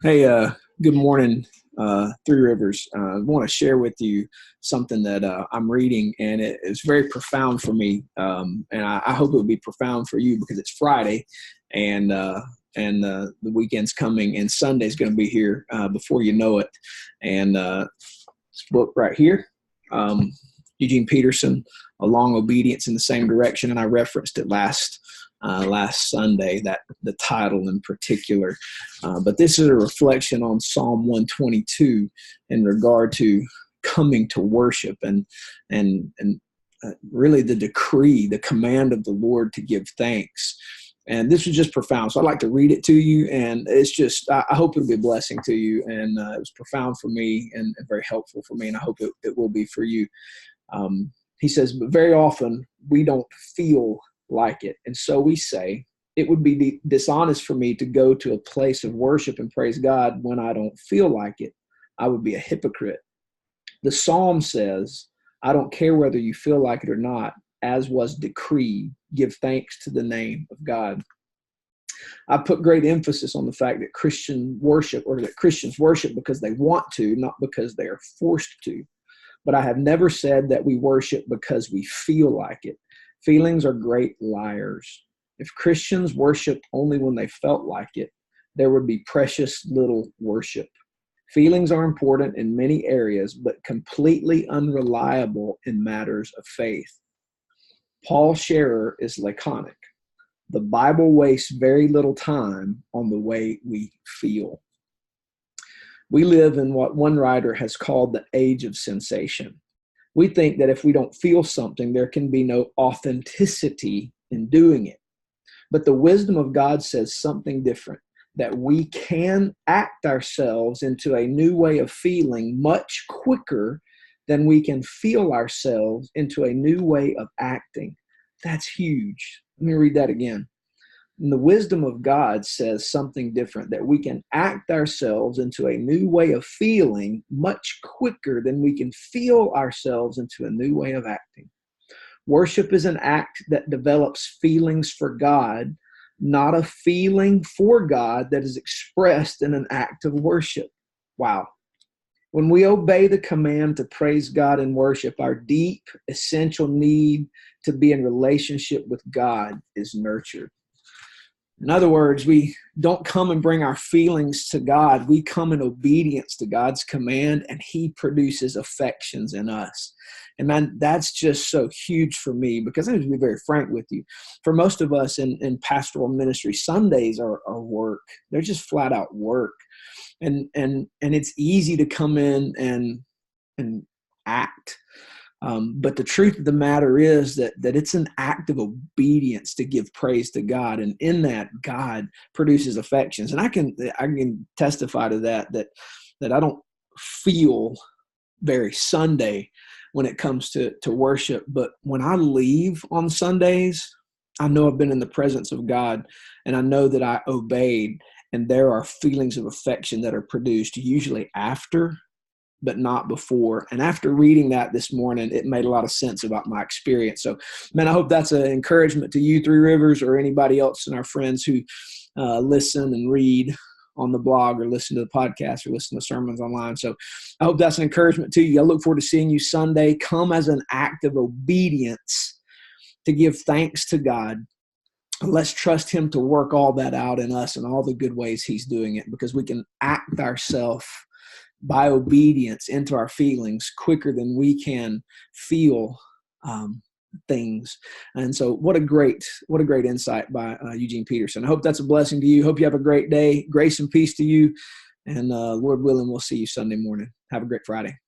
Hey, good morning, Three Rivers. I want to share with you something that I'm reading, and it is very profound for me. And I hope it will be profound for you because it's Friday, and the weekend's coming, and Sunday's going to be here before you know it. And this book right here, um, Eugene Peterson, A Long Obedience in the Same Direction, and I referenced it last Sunday, that the title in particular. But this is a reflection on Psalm 122 in regard to coming to worship and really the decree, the command of the Lord to give thanks. And this was just profound. So I'd like to read it to you. And it's just, I hope it'll be a blessing to you. And it was profound for me and very helpful for me. And I hope it will be for you. He says, but very often we don't feel like it. And so we say, it would be dishonest for me to go to a place of worship and praise God when I don't feel like it. I would be a hypocrite. The Psalm says, I don't care whether you feel like it or not, as was decreed, give thanks to the name of God. I put great emphasis on the fact that Christians worship because they want to, not because they are forced to. But I have never said that we worship because we feel like it. Feelings are great liars. If Christians worshiped only when they felt like it, there would be precious little worship. Feelings are important in many areas, but completely unreliable in matters of faith. Paul Scherer is laconic. The Bible wastes very little time on the way we feel. We live in what one writer has called the age of sensation. We think that if we don't feel something, there can be no authenticity in doing it. But the wisdom of God says something different, that we can act ourselves into a new way of feeling much quicker than we can feel ourselves into a new way of acting. That's huge. Let me read that again. And the wisdom of God says something different, that we can act ourselves into a new way of feeling much quicker than we can feel ourselves into a new way of acting. Worship is an act that develops feelings for God, not a feeling for God that is expressed in an act of worship. Wow. When we obey the command to praise God in worship, our deep, essential need to be in relationship with God is nurtured. In other words, we don't come and bring our feelings to God. We come in obedience to God's command, and He produces affections in us. And man, that's just so huge for me, because I'm going to be very frank with you. For most of us in pastoral ministry, Sundays are work. They're just flat out work. And it's easy to come in and act. But the truth of the matter is that it's an act of obedience to give praise to God, and in that, God produces affections. And I can testify to that I don't feel very Sunday when it comes to worship, but when I leave on Sundays, I know I've been in the presence of God, and I know that I obeyed, and there are feelings of affection that are produced usually after, but not before. And after reading that this morning, it made a lot of sense about my experience. So, man, I hope that's an encouragement to you, Three Rivers, or anybody else and our friends who listen and read on the blog, or listen to the podcast, or listen to sermons online. So I hope that's an encouragement to you. I look forward to seeing you Sunday. Come as an act of obedience to give thanks to God. Let's trust Him to work all that out in us and all the good ways He's doing it, because we can act ourselves by obedience into our feelings quicker than we can feel things. And so what a great insight by Eugene Peterson. I hope that's a blessing to you. Hope you have a great day. Grace and peace to you. And Lord willing, we'll see you Sunday morning. Have a great Friday.